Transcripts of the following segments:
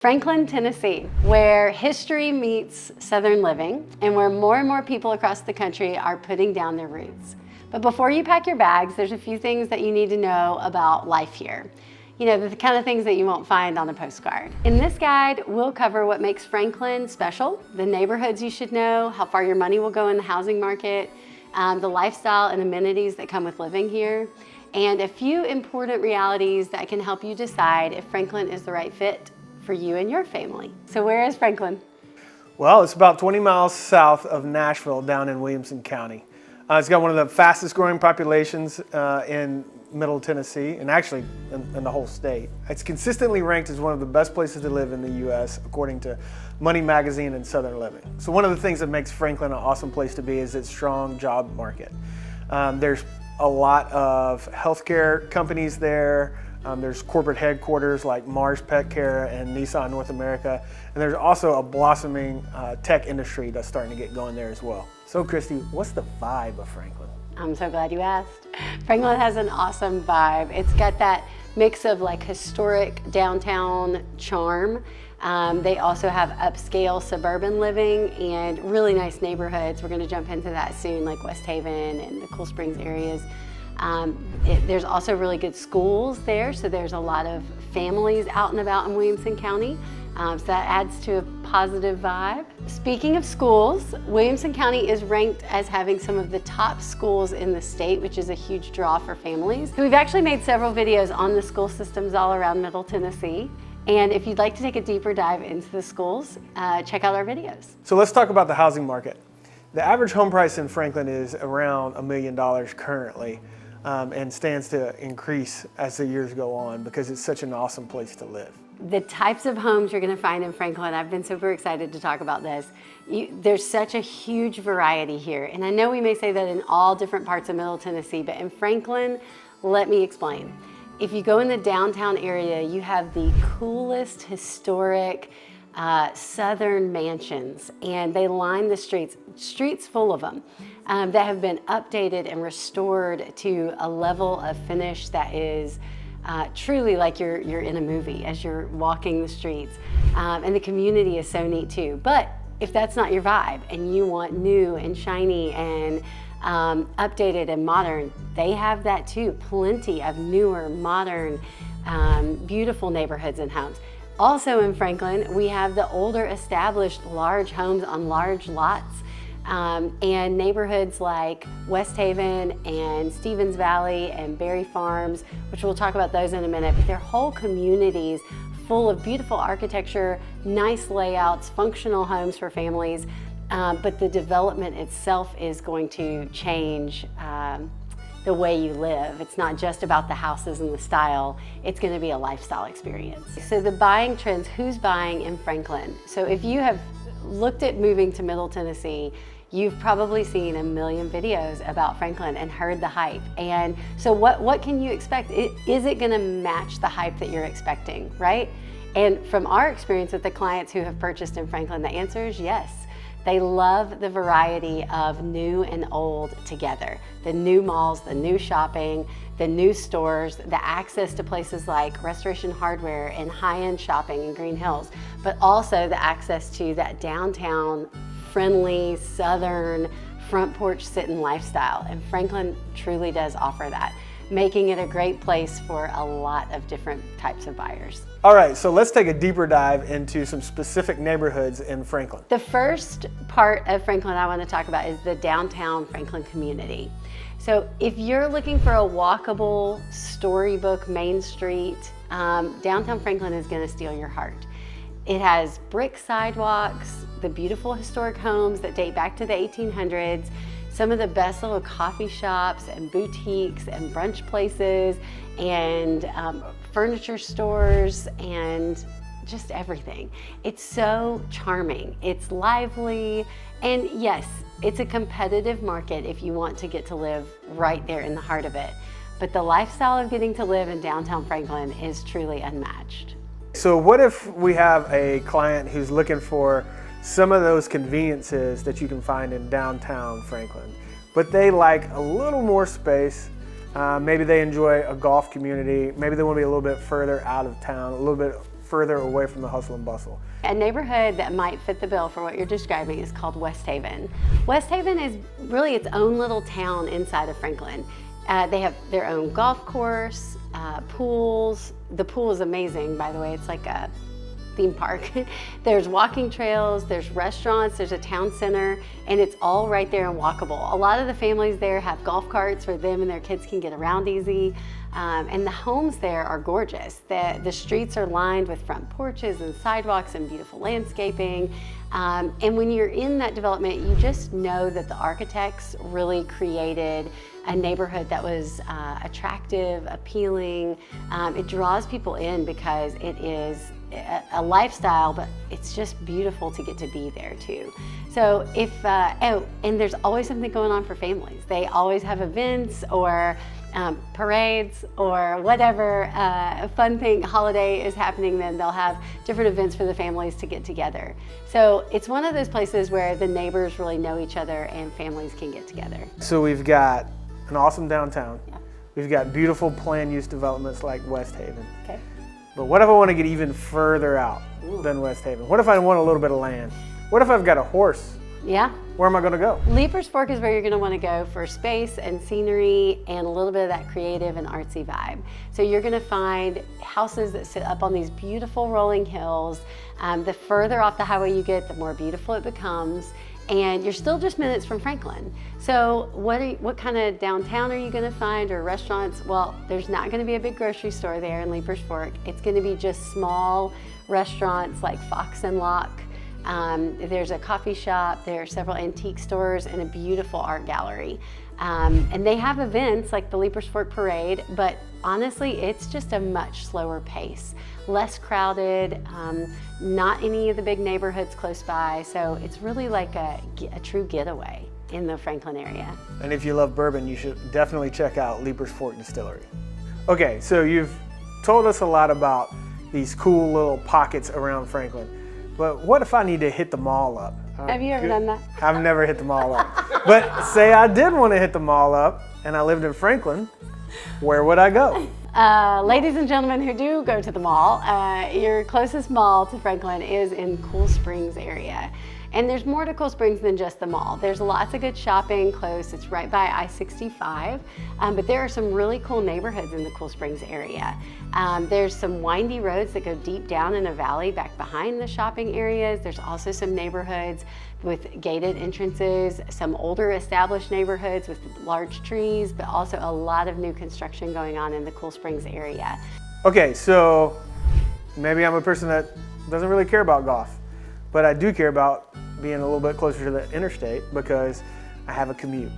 Franklin, Tennessee, where history meets Southern living and where more and more people across the country are putting down their roots. But before you pack your bags, there's a few things that you need to know about life here. You know, the kind of things that you won't find on a postcard. In this guide, we'll cover what makes Franklin special, the neighborhoods you should know, how far your money will go in the housing market, the lifestyle and amenities that come with living here, and a few important realities that can help you decide if Franklin is the right fit for you and your family. So where is Franklin? Well, it's about 20 miles south of Nashville down in Williamson County. It's got one of the fastest growing populations in Middle Tennessee and actually in the whole state. It's consistently ranked as one of the best places to live in the U.S. according to Money Magazine and Southern Living. So one of the things that makes Franklin an awesome place to be is its strong job market. There's a lot of healthcare companies there. There's corporate headquarters like Mars Petcare and Nissan North America. And there's also a blossoming tech industry that's starting to get going there as well. So Christy, what's the vibe of Franklin? I'm so glad you asked. Franklin has an awesome vibe. It's got that mix of like historic downtown charm. They also have upscale suburban living and really nice neighborhoods. We're going to jump into that soon, like Westhaven and the Cool Springs areas. There's also really good schools there, so there's a lot of families out and about in Williamson County. So that adds to a positive vibe. Speaking of schools, Williamson County is ranked as having some of the top schools in the state, which is a huge draw for families. So we've actually made several videos on the school systems all around Middle Tennessee. And if you'd like to take a deeper dive into the schools, check out our videos. So let's talk about the housing market. The average home price in Franklin is around $1 million currently. And stands to increase as the years go on because it's such an awesome place to live. The types of homes you're going to find in Franklin, I've been super excited to talk about this. There's such a huge variety here. And I know we may say that in all different parts of Middle Tennessee, but in Franklin, let me explain. If you go in the downtown area, you have the coolest historic southern mansions, and they line the streets full of them that have been updated and restored to a level of finish that is truly like you're in a movie as you're walking the streets. And the community is so neat too. But if that's not your vibe and you want new and shiny and updated and modern, they have that too. Plenty of newer, modern, beautiful neighborhoods and homes. Also in Franklin, we have the older established large homes on large lots and neighborhoods like Westhaven and Stevens Valley and Berry Farms, which we'll talk about those in a minute, but they're whole communities full of beautiful architecture, nice layouts, functional homes for families, but the development itself is going to change the way you live. It's not just about the houses and the style, it's going to be a lifestyle experience. So the buying trends, who's buying in Franklin? So if you have looked at moving to Middle Tennessee, you've probably seen a million videos about Franklin and heard the hype. And so what can you expect? Is it going to match the hype that you're expecting, right? And from our experience with the clients who have purchased in Franklin, the answer is yes. They love the variety of new and old together. The new malls, the new shopping, the new stores, the access to places like Restoration Hardware and high-end shopping in Green Hills, but also the access to that downtown, friendly, southern, front porch sitting lifestyle. And Franklin truly does offer that, making it a great place for a lot of different types of buyers. All right, so let's take a deeper dive into some specific neighborhoods in Franklin. The first part of Franklin I want to talk about is the downtown Franklin community. So if you're looking for a walkable, storybook Main Street, downtown Franklin is going to steal your heart. It has brick sidewalks, the beautiful historic homes that date back to the 1800s, some of the best little coffee shops and boutiques and brunch places and furniture stores and just everything. It's so charming, it's lively, and yes, it's a competitive market if you want to get to live right there in the heart of it. But the lifestyle of getting to live in downtown Franklin is truly unmatched. So what if we have a client who's looking for some of those conveniences that you can find in downtown Franklin, but they like a little more space, maybe they enjoy a golf community, maybe they want to be a little bit further out of town, a little bit further away from the hustle and bustle. A neighborhood that might fit the bill for what you're describing is called Westhaven. Westhaven is really its own little town inside of Franklin. They have their own golf course, pools. The pool is amazing, by the way. It's like a theme park. There's walking trails, there's restaurants, there's a town center, and it's all right there and walkable. A lot of the families there have golf carts where them and their kids can get around easy. And the homes there are gorgeous. The streets are lined with front porches and sidewalks and beautiful landscaping. And when you're in that development, you just know that the architects really created a neighborhood that was attractive, appealing. It draws people in because it is a lifestyle, but it's just beautiful to get to be there too. So and there's always something going on for families. They always have events or parades or whatever fun thing, holiday is happening, then they'll have different events for the families to get together. So it's one of those places where the neighbors really know each other and families can get together. So we've got an awesome downtown. Yeah. We've got beautiful planned use developments like Westhaven. Okay. But what if I want to get even further out than Westhaven? What if I want a little bit of land? What if I've got a horse? Yeah. Where am I going to go? Leiper's Fork is where you're going to want to go for space and scenery and a little bit of that creative and artsy vibe. So you're going to find houses that sit up on these beautiful rolling hills. The further off the highway you get, the more beautiful it becomes. And you're still just minutes from Franklin. So what kind of downtown are you going to find, or restaurants? Well, there's not going to be a big grocery store there in Leiper's Fork. It's going to be just small restaurants like Fox and Lock. There's a coffee shop, there are several antique stores, and a beautiful art gallery. And they have events like the Leiper's Fork Parade, but honestly, it's just a much slower pace. Less crowded, not any of the big neighborhoods close by, so it's really like a true getaway in the Franklin area. And if you love bourbon, you should definitely check out Leiper's Fork Distillery. Okay, so you've told us a lot about these cool little pockets around Franklin, but what if I need to hit the mall up? Have you ever done that? I've never hit the mall up. But say I did want to hit the mall up and I lived in Franklin, where would I go? Ladies and gentlemen who do go to the mall, your closest mall to Franklin is in Cool Springs area. And there's more to Cool Springs than just the mall. There's lots of good shopping close. It's right by I-65, but there are some really cool neighborhoods in the Cool Springs area. There's some windy roads that go deep down in a valley back behind the shopping areas. There's also some neighborhoods with gated entrances, some older established neighborhoods with large trees, but also a lot of new construction going on in the Cool Springs area. Okay, so maybe I'm a person that doesn't really care about golf, but I do care about being a little bit closer to the interstate because I have a commute.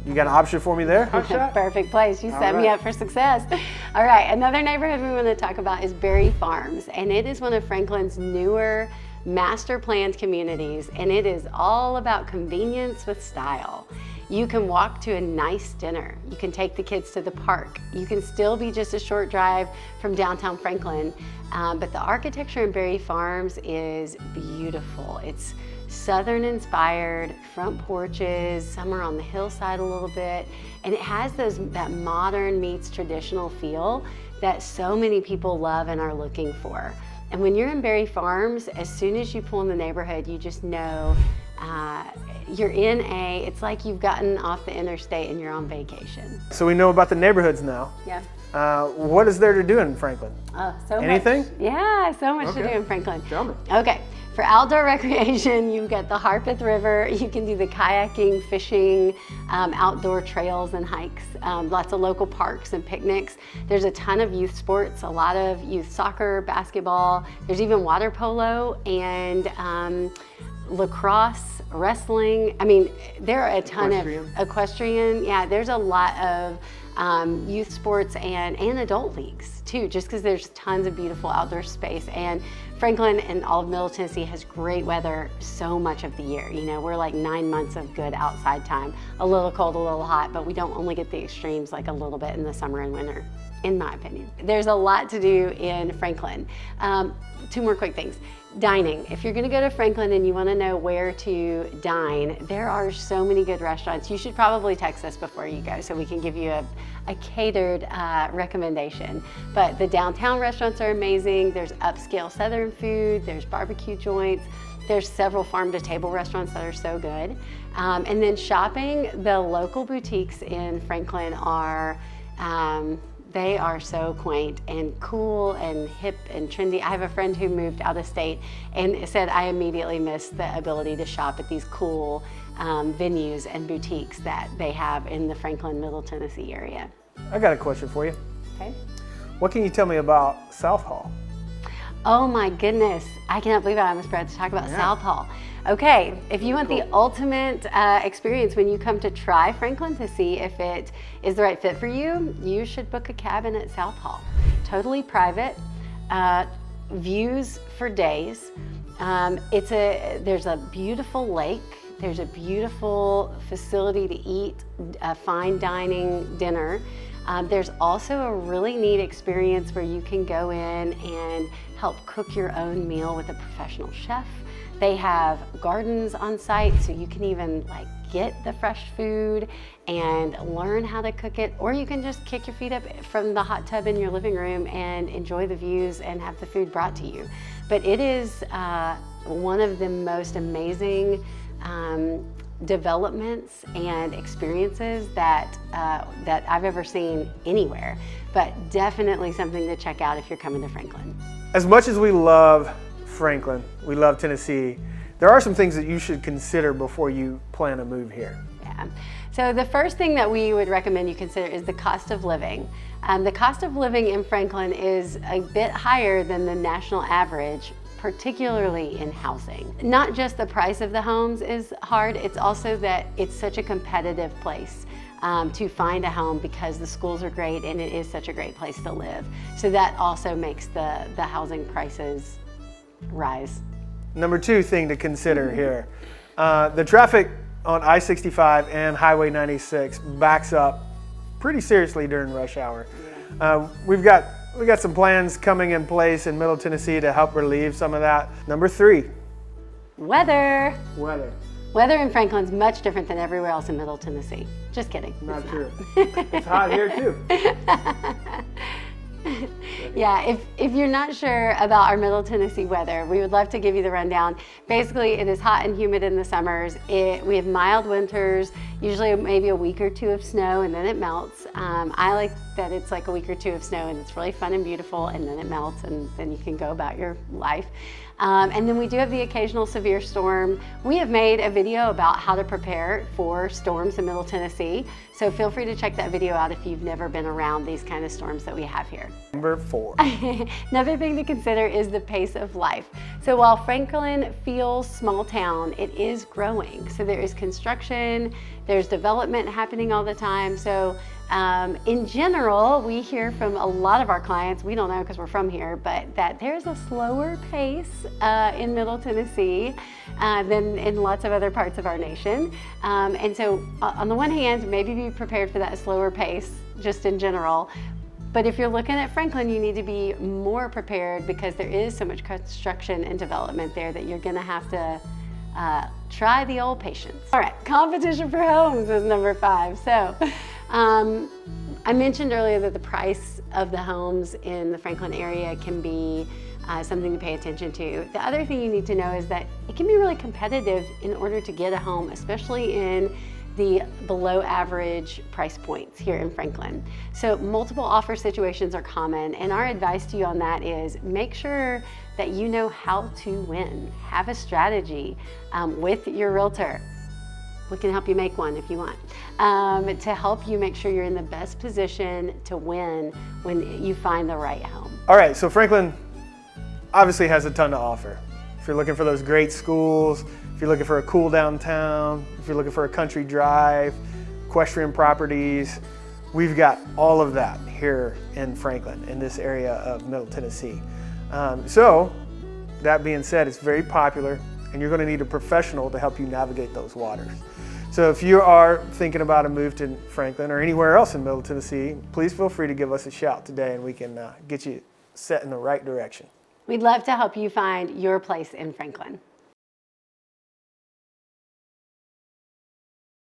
You got an option for me there? Perfect place. You set me up for success. All right, another neighborhood we want to talk about is Berry Farms, and it is one of Franklin's newer master planned communities, and it is all about convenience with style. You can walk to a nice dinner. You can take the kids to the park. You can still be just a short drive from downtown Franklin, but the architecture in Berry Farms is beautiful. It's Southern inspired, front porches, some are on the hillside a little bit, and it has that modern meets traditional feel that so many people love and are looking for. And when you're in Berry Farms, as soon as you pull in the neighborhood, you just know you're it's like you've gotten off the interstate and you're on vacation. So we know about the neighborhoods now. Yeah. What is there to do in Franklin? Oh, so Anything? much. Yeah, so much to do in Franklin. Tell me. Okay, for outdoor recreation, you've got the Harpeth River. You can do the kayaking, fishing, outdoor trails and hikes, lots of local parks and picnics. There's a ton of youth sports, a lot of youth soccer, basketball. There's even water polo and lacrosse, wrestling. I mean, there are a ton of equestrian. Yeah, there's a lot of youth sports and adult leagues too, just because there's tons of beautiful outdoor space. And Franklin and all of Middle Tennessee has great weather so much of the year. You know, we're like 9 months of good outside time, a little cold, a little hot, but we don't only get the extremes like a little bit in the summer and winter. in my opinion. There's a lot to do in Franklin. Two more quick things. Dining. If you're gonna go to Franklin and you wanna know where to dine, there are so many good restaurants. You should probably text us before you go so we can give you a catered recommendation. But the downtown restaurants are amazing. There's upscale Southern food, there's barbecue joints, there's several farm-to-table restaurants that are so good. And then shopping, the local boutiques in Franklin are, they are so quaint and cool and hip and trendy. I have a friend who moved out of state and said I immediately missed the ability to shop at these cool venues and boutiques that they have in the Franklin, Middle Tennessee area. I got a question for you. Okay. What can you tell me about South Hall? Oh my goodness, I cannot believe I almost forgot to talk about South Hall. Okay, if you want the ultimate experience when you come to try Franklin to see if it is the right fit for you, you should book a cabin at South Hall. Totally private, views for days. There's a beautiful lake, there's a beautiful facility to eat a fine dining dinner. There's also a really neat experience where you can go in and help cook your own meal with a professional chef. They have gardens on site, so you can even get the fresh food and learn how to cook it, or you can just kick your feet up from the hot tub in your living room and enjoy the views and have the food brought to you. But it is one of the most amazing developments and experiences that I've ever seen anywhere, but definitely something to check out if you're coming to Franklin. As much as we love Franklin, we love Tennessee, there are some things that you should consider before you plan a move here. Yeah. So the first thing that we would recommend you consider is the cost of living. The cost of living in Franklin is a bit higher than the national average, particularly in housing. Not just the price of the homes is hard, it's also that it's such a competitive place to find a home because the schools are great and it is such a great place to live. So that also makes the housing prices rise. Number two thing to consider here, the traffic on I-65 and Highway 96 backs up pretty seriously during rush hour. We've got some plans coming in place in Middle Tennessee to help relieve some of that. Number three. Weather. Weather. Weather in Franklin's much different than everywhere else in Middle Tennessee. Just kidding. Not true. It's hot here too. Yeah, if you're not sure about our Middle Tennessee weather, we would love to give you the rundown. Basically, it is hot and humid in the summers. We have mild winters, usually maybe a week or two of snow, and then it melts. I like that it's like a week or two of snow, and it's really fun and beautiful, and then it melts, and then you can go about your life. And then we do have the occasional severe storm. We have made a video about how to prepare for storms in Middle Tennessee, so feel free to check that video out if you've never been around these kind of storms that we have here. Number four. Another thing to consider is the pace of life. So while Franklin feels small town, it is growing. So there is construction, there's development happening all the time. So in general, we hear from a lot of our clients, we don't know because we're from here, but that there's a slower pace in Middle Tennessee than in lots of other parts of our nation. And so on the one hand, maybe be prepared for that slower pace just in general. But if you're looking at Franklin, you need to be more prepared because there is so much construction and development there that you're gonna have to try the old patience. All right, competition for homes is number 5. So I mentioned earlier that the price of the homes in the Franklin area can be something to pay attention to. The other thing you need to know is that it can be really competitive in order to get a home, especially in the below average price points here in Franklin. So multiple offer situations are common, and our advice to you on that is make sure that you know how to win. Have a strategy with your realtor. We can help you make one if you want, to help you make sure you're in the best position to win when you find the right home. All right, so Franklin obviously has a ton to offer. If you're looking for those great schools, if you're looking for a cool downtown, if you're looking for a country drive, equestrian properties, we've got all of that here in Franklin, in this area of Middle Tennessee. So that being said, it's very popular, and you're going to need a professional to help you navigate those waters. So if you are thinking about a move to Franklin or anywhere else in Middle Tennessee, please feel free to give us a shout today and we can get you set in the right direction. We'd love to help you find your place in Franklin.